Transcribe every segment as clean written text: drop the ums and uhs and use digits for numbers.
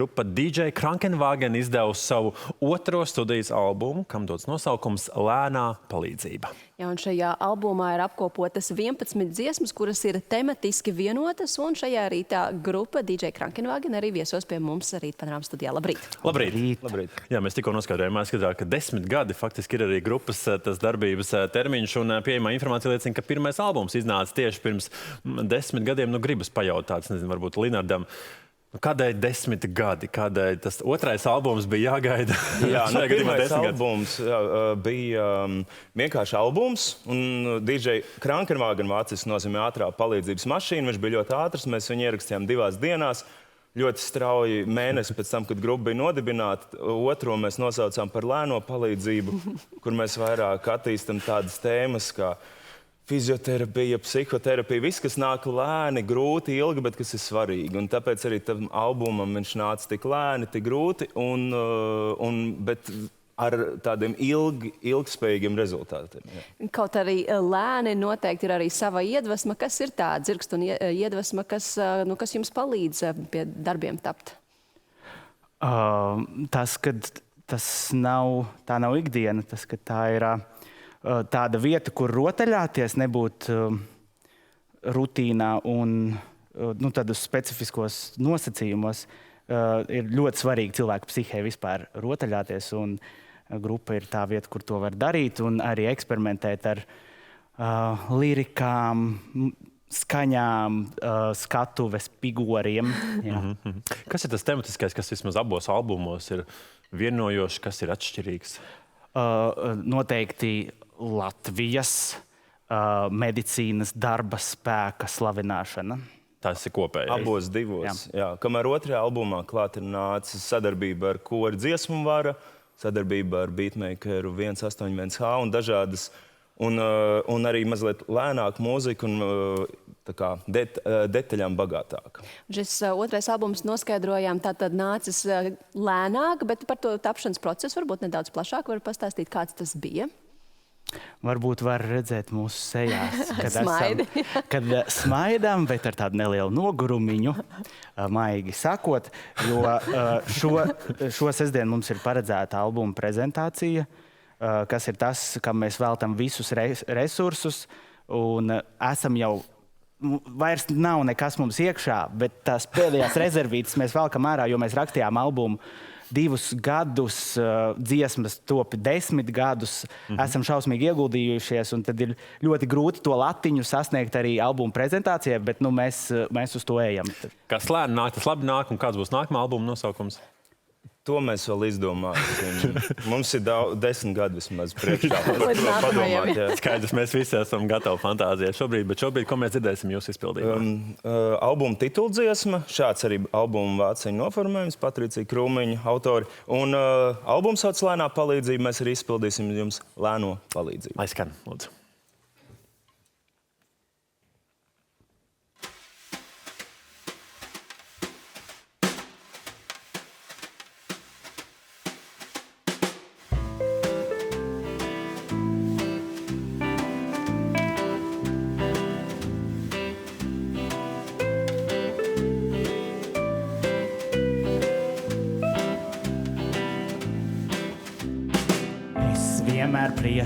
Grupa DJ Krankenwagen izdevusi savu otro studijas albumu, kam dots nosaukums Lēnā palīdzība. Jā, un šajā albumā ir apkopotas 11 dziesmas, kuras ir tematiski vienotas, un šajā rītā grupa DJ Krankenwagen arī viesos pie mums Rītpanorāmas studijā. Labrīt! Labrīt! Labrīt! Jā, mēs tikko noskaidrojām, ka 10 gadi faktiski ir arī grupas tas darbības termiņš, un pieejamā informācija liecina, ka pirmais albums iznāca tieši pirms 10 gadiem. Gribas pajautāt, nezinu, varbūt Linardam, kādēļ 10 gadi? Kādēļ tas otrais albums bija jāgaida? Jā, pirmais albums bija vienkārši albums, un DJ Krankenwagen vācis nozīmē ātrā palīdzības mašīna. Viņš bija ļoti ātrs, mēs viņu ierakstījām 2 dienās. Ļoti strauji mēnesi pēc tam, kad grupa bija nodibināta. Otro mēs nosaucām par Lēno palīdzību, kur mēs vairāk attīstam tādas tēmas kā fizioterapija, psihoterapija, viss, kas nāk lēni, grūti, ilgi, bet kas ir svarīgi. Un tāpēc arī tam albumam viņš nāca tik lēni, tik grūti, bet ar tādiem ilgspējīgiem rezultātiem. Jā. Kaut arī lēni noteikti ir arī sava iedvesma. Kas ir tā dzirkstu un iedvesma, kas jums palīdz pie darbiem tapt? Tas, ka tā nav ikdiena, tas, ka tā ir tāda vieta, kur rotaļāties, nebūt rutīnā un tādos specifiskos nosacījumos, ir ļoti svarīgi cilvēku psihē vispār rotaļāties, un grupa ir tā vieta, kur to var darīt, un arī eksperimentēt ar lirikām, skaņām, skatuves, pigoriem. Jā. Kas ir tas tematiskais, kas vismaz abos albumos ir vienojošs, kas ir atšķirīgs? Noteikti Latvijas medicīnas darba spēka slavināšana. Tas ir kopējais. Abos divos. Jā. Kamēr otrajā albumā klāt ir nācis sadarbība ar Kori Dziesmu vara, sadarbība ar beatmakeru 181H un dažādas, un arī mazliet lēnāk mūzika un detaļām bagātāk. Šis otrais albums noskaidrojām, tātad nācis lēnāk, bet par to tapšanas procesu varbūt nedaudz plašāk var pastāstīt, kāds tas bija. Varbūt var redzēt mūsu sejās, kad smaidām, bet ar tādu nelielu nogurumiņu, maigi sakot, jo šo sestdienu mums ir paredzēta albuma prezentācija, kas ir tas, kam mēs veltam visus resursus, un esam jau vairs nav nekas mums iekšā, bet tās pēdējās rezervītes mēs velkam ārā, jo mēs rakstījām albumu 2 gadus, dziesmas topi 10 gadus, esam šausmīgi ieguldījušies, un tad ir ļoti grūti to latiņu sasniegt arī albuma prezentācijai, bet mēs uz to ejam. Kas lēni nāk, tas labi nāk, un kāds būs nākamā albuma nosaukums? To mēs vēl izdomāsim. Mums ir 10 gadi vismaz priekšā. Padomāt, Skaidrs, mēs visi esam gatavi fantāzijai šobrīd, bet ko mēs dzirdēsim jūsu izpildījumā? Albuma tituldziesma, šāds arī albuma vāciņu noformējums, Patricija Krūmiņa autori. Un albums sauc Lēnā palīdzība, mēs arī izpildīsim jums Lēno palīdzību. Lai skan, lūdzu.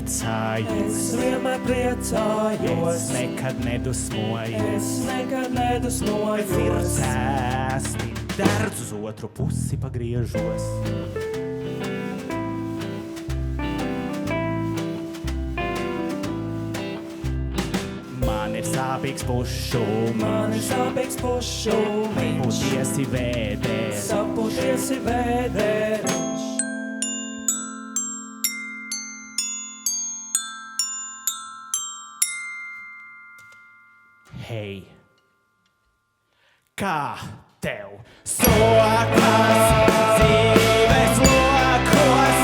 Es vienmēr priecājos, nekad nedusmoju, virsēsti, derdz uz otru pusi pagriežos. Man ir sāpīgs pušumiņš, saputiesi vēdēs. Hei, kā tev sokas dzīves lokos,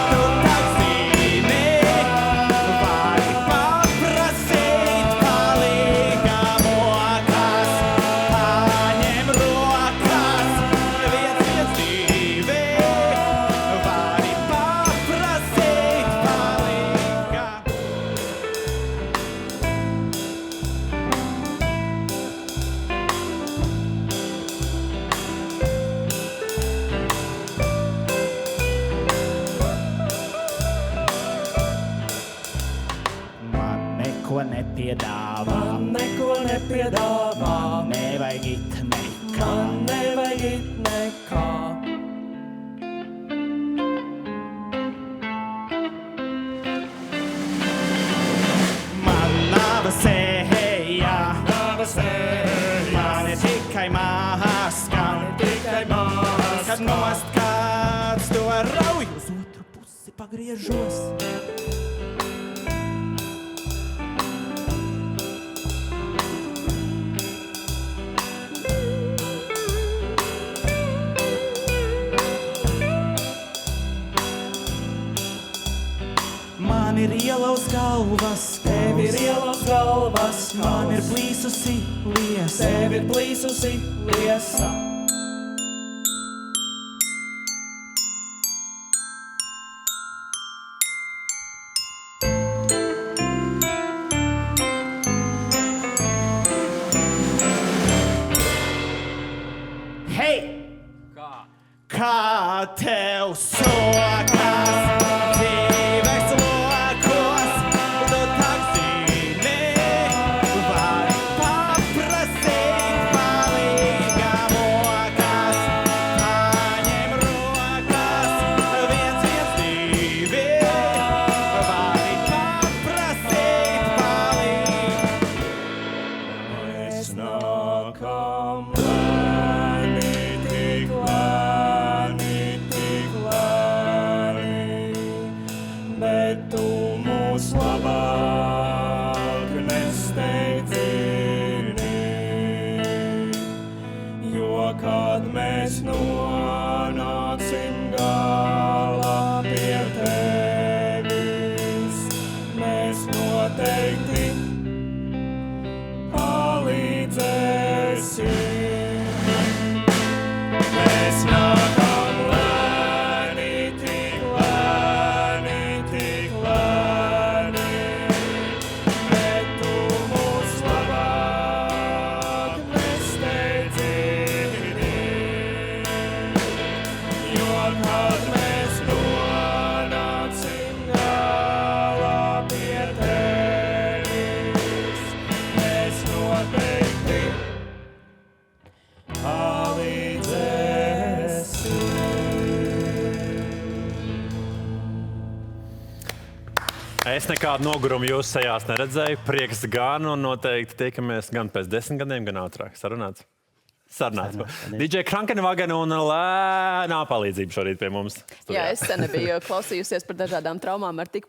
tu tak zini, vari paprasīt palīgā mokas, paņem rokas, viens dzīvi, vari paprasīt palīgā. nepiedāvā. Man neko nepiedāvā. Nevajag it nekā. Man nevajag it nekā. Man nav sēja. Tava sējas. Man ir tikai maska. Tikai maska. Kad nost kāds to rauj, uz otru pusi pagriežos. Man ir iela uz galvas, Tev ir iela uz galvas. man ir plīsusi liesa. Tev ir plīsusi liesa. Hei! Kā tev sokas dzīves lokos, tu tak zini, vari paprasīt palīgā mokas, paņem rokas, 112, vari paprasīt palīgā. Mēs nākam lēni, tik lēni, tik lēni, bet tu mūs labāk nesteidzini, jo kad mēs nonāksim galā pie tevis, mēs noteikti palīdzēsim. Mēs nākam lēni, tik lēni, tik lēni, bet tu mūs labāk nesteidzini, jo kad mēs nonāksim galā pie tevis, mēs noteikti Es nekādu nogurumu jūsu sejās neredzēju. Prieks gan, un noteikti tiekamies gan pēc 10 gadiem, gan ātrāk. Sarunāts? Sarunāts. DJ Krankenwagen un lēnā palīdzība šorīt pie mums. Jā, es sen nebiju klausījusies par dažādām traumām ar tik